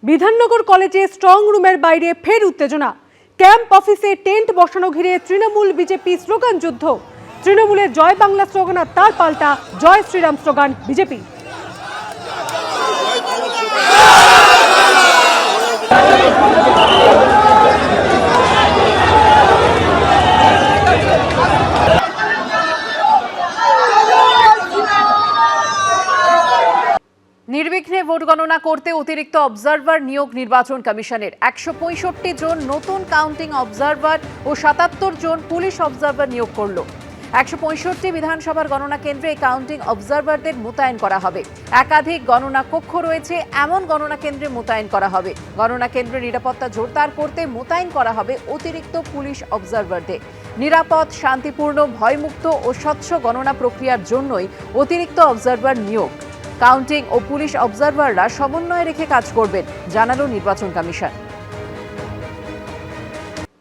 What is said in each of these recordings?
বিধাননগর কলেজে স্ট্রং রুমের বাইরে ফের উত্তেজনা। ক্যাম্প অফিসে টেন্ট বসানো ঘিরে তৃণমূল বিজেপি স্লোগান যুদ্ধ। তৃণমূলের জয় বাংলা স্লোগান আর তার পাল্টা জয় শ্রীরাম স্লোগান বিজেপি। নির্বিঘ্নে ভোট গণনা করতে অতিরিক্ত অবজারভার নিয়োগ নির্বাচন কমিশনের। 165 জন নতুন কাউন্টিং অবজারভার ও 77 জন পুলিশ অবজারভার নিয়োগ করল। 165 বিধানসভার গণনা কেন্দ্রে কাউন্টিং অবজারভারদের মোতায়েন করা হবে। একাধিক গণনা কক্ষ রয়েছে, এমন গণনা কেন্দ্রে মোতায়েন করা হবে। গণনা কেন্দ্রের নিরাপত্তা জোরদার করতে মোতায়েন করা হবে অতিরিক্ত পুলিশ অবজারভারদের। নিরাপদ, শান্তিপূর্ণ, ভয়মুক্ত ও স্বচ্ছ গণনা প্রক্রিয়ার জন্যই অতিরিক্ত অবজারভার নিয়োগ। কাউন্টিং ও পুলিশ অবজারভাররা সমন্বয় রেখে কাজ করবেন, জানালো নির্বাচন কমিশন।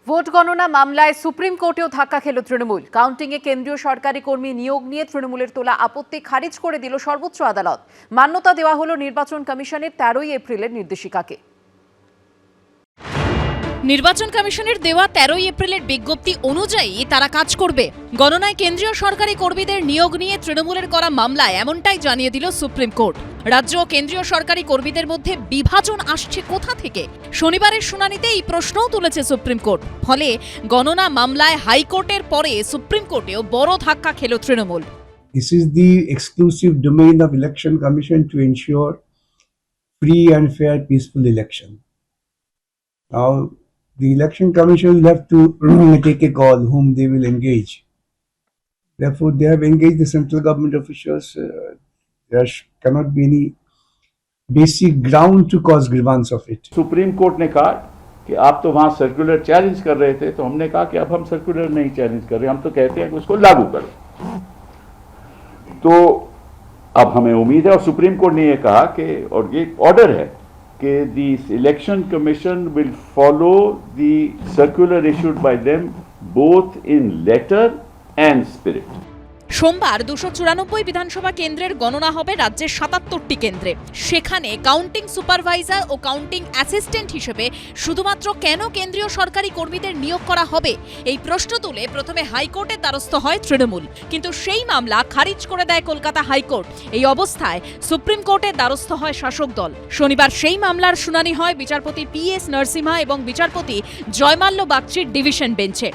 ভোট গণনা মামলায় সুপ্রিম কোর্টেও ধাক্কা খেল তৃণমূল। কাউন্টিংয়ে কেন্দ্রীয় সরকারি কর্মী নিয়োগ নিয়ে তৃণমূলের তোলা আপত্তি খারিজ করে দিল সর্বোচ্চ আদালত। মান্যতা দেওয়া হলো নির্বাচন কমিশনের 13 এপ্রিলের নির্দেশিকাকে। নির্বাচন কমিশনের দেওয়া 13 এপ্রিলের বিজ্ঞপ্তি অনুযায়ী তারা কাজ করবে। গণনায় কেন্দ্রীয় সরকারি কর্মীদের নিয়োগ নিয়ে তৃণমূলের করা মামলায় এমনটাই জানিয়ে দিল সুপ্রিম কোর্ট। রাজ্য ও কেন্দ্রীয় সরকারি কর্মীদের মধ্যে বিভাজন আসছে কোথা থেকে? শনিবারের শুনানিতে এই প্রশ্নও তুলেছে সুপ্রিম কোর্ট। ফলে গণনা মামলায় হাইকোর্টের পরে সুপ্রিম কোর্টেও বড় ধাক্কা খেল Trinamool. This is the exclusive domain of Election Commission to ensure free and fair, peaceful election. Now, the Election Commission will have to take a call whom they will engage. Therefore, they have engaged the central government officials. There cannot be any basic ground to cause grievance of it. Supreme court ने कहा कि आप तो वहां circular challenge कर रहे थे, तो हमने कहा कि अब हम सर्कुलर नहीं चैलेंज कर रहे, हम तो कहते हैं कि उसको लागू करो। तो अब हमें उम्मीद है, और सुप्रीम कोर्ट ने ये कहा कि, और ये ऑर्डर है कि the election commission will follow the circular issued by them both in letter and spirit. সোমবার 294 বিধানসভা কেন্দ্রের গণনা হবে রাজ্যের 77টি কেন্দ্রে। সেখানে কাউন্টিং সুপারভাইজার ও কাউন্টিং অ্যাসিস্ট্যান্ট হিসেবে শুধুমাত্র কেন কেন্দ্রীয় সরকারি কর্মীদের নিয়োগ করা হবে, এই প্রশ্ন তুলে প্রথমে হাইকোর্টের দ্বারস্থ হয় তৃণমূল। কিন্তু সেই মামলা খারিজ করে দেয় কলকাতা হাইকোর্ট। এই অবস্থায় সুপ্রিম কোর্টের দ্বারস্থ হয় শাসক দল। শনিবার সেই মামলার শুনানি হয় বিচারপতি PS নরসিমহা এবং বিচারপতি জয়মাল্য বাগচির ডিভিশন বেঞ্চে।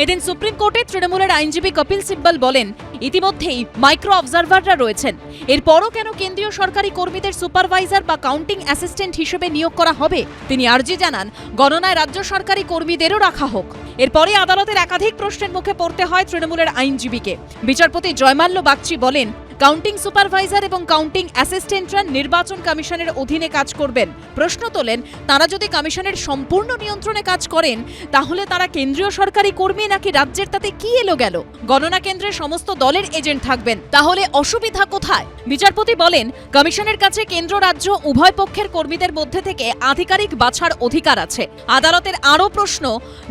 এদিন সুপ্রিম কোর্টে তৃণমূলের আইনজীবী কপিল সিব্বল বলেন, ইতিমধ্যেই মাইক্রো অবজারভাররা রয়েছেন, এরপরও কেন কেন্দ্রীয় সরকারি কর্মীদের সুপারভাইজার বা কাউন্টিং অ্যাসিস্ট্যান্ট হিসেবে নিয়োগ করা হবে? তিনি আর্জি জানান গণনায় রাজ্য সরকারি কর্মীদেরও রাখা হোক। এরপরে আদালতের একাধিক প্রশ্নের মুখে পড়তে হয় তৃণমূলের আইনজীবীকে। বিচারপতি জয়মাল্য বাগচি বলেন, কাউন্টিং সুপারভাইজার এবং কাউন্টিং অ্যাসিস্ট্যান্টরা নির্বাচন কমিশনের অধীনে কাজ করবেন। প্রশ্ন তোলেন, তারা যদি কমিশনের সম্পূর্ণ নিয়ন্ত্রণে কাজ করেন, তাহলে তারা কেন্দ্রীয় সরকারি কর্মী নাকি রাজ্যের, তাতে কি এলো গেল? গণনা কেন্দ্রের সমস্ত দলের এজেন্ট থাকবেন, তাহলে অসুবিধা কোথায়? বিচারপতি বলেন, কমিশনের কাছে কেন্দ্র রাজ্য উভয় পক্ষের কর্মীদের মধ্যে থেকে আধিকারিক বাছার অধিকার আছে। আদালতের আরও প্রশ্ন,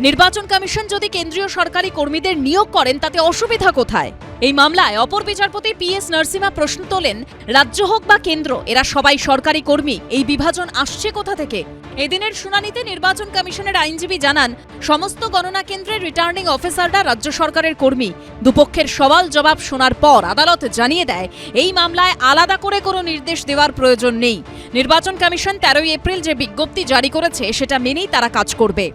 নির্বাচন কমিশন যদি কেন্দ্রীয় সরকারি কর্মীদের নিয়োগ করেন, তাতে অসুবিধা কোথায়? এই মামলায় অপর বিচারপতি PS নরসিমহা প্রশ্ন তোলেন, রাজ্য হোক বা কেন্দ্র, এরা সবাই সরকারি কর্মী, এই বিভাজন আসছে কোথা থেকে? এদিনের শুনানিতে নির্বাচন কমিশনের আইনজীবী জানান, সমস্ত গণনা কেন্দ্রের রিটার্নিং অফিসাররা রাজ্য সরকারের কর্মী। দুপক্ষের সওয়াল জবাব শোনার পর আদালত জানিয়ে দেয়, এই মামলায় আলাদা করে কোনো নির্দেশ দেওয়ার প্রয়োজন নেই। নির্বাচন কমিশন 13 এপ্রিল যে বিজ্ঞপ্তি জারি করেছে, সেটা মেনেই তারা কাজ করবে।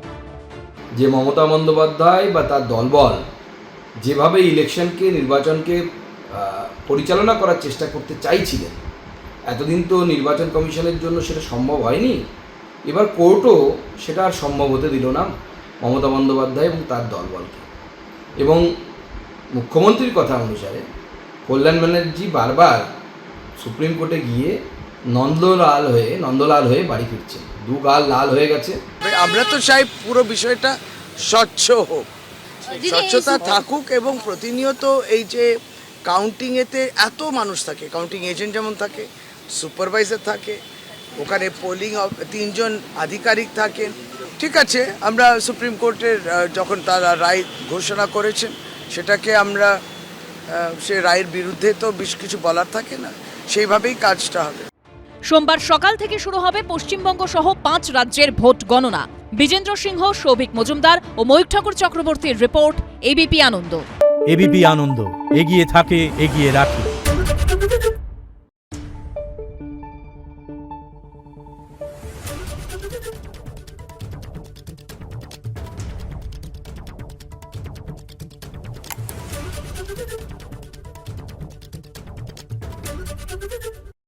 যে মমতা বন্দ্যোপাধ্যায় বা তার দলবল যেভাবে ইলেকশনকে, নির্বাচনকে পরিচালনা করার চেষ্টা করতে চাইছিলেন, এতদিন তো নির্বাচন কমিশনের জন্য সেটা সম্ভব হয়নি। এবার কোর্টও সেটা আর সম্ভব হতে দিল না মমতা বন্দ্যোপাধ্যায় এবং তার দলবলকে। এবং মুখ্যমন্ত্রীর কথা অনুসারে কল্যাণ ব্যানার্জি বারবার সুপ্রিম কোর্টে গিয়ে নন্দলাল হয়ে বাড়ি ফিরছেন, দু গাল লাল হয়ে গেছে। আমরা তো চাই পুরো বিষয়টা স্বচ্ছ হোক, স্বচ্ছতা থাকুক, এবং প্রতিনিয়ত এই যে কাউন্টিংয়েতে এত মানুষ থাকে, কাউন্টিং এজেন্ট যেমন থাকে, সুপারভাইজার থাকে, ওখানে পোলিং 3 জন আধিকারিক থাকেন। ঠিক আছে, আমরা সুপ্রিম কোর্টের যখন তারা রায় ঘোষণা করেছেন, সেটাকে আমরা সে রায়ের বিরুদ্ধে তো বেশ কিছু বলার থাকে না, সেইভাবেই কাজটা হবে। সোমবার সকাল থেকে শুরু হবে পশ্চিমবঙ্গ সহ 5 রাজ্যের ভোট গণনা। বিজেন্দ্র সিংহ, সৌভিক মজুমদার ও ময়ূখ ঠাকুর চক্রবর্তীর রিপোর্ট, এবিপি আনন্দ। এবিপি আনন্দ, এগিয়ে থাকে, এগিয়ে রাখে।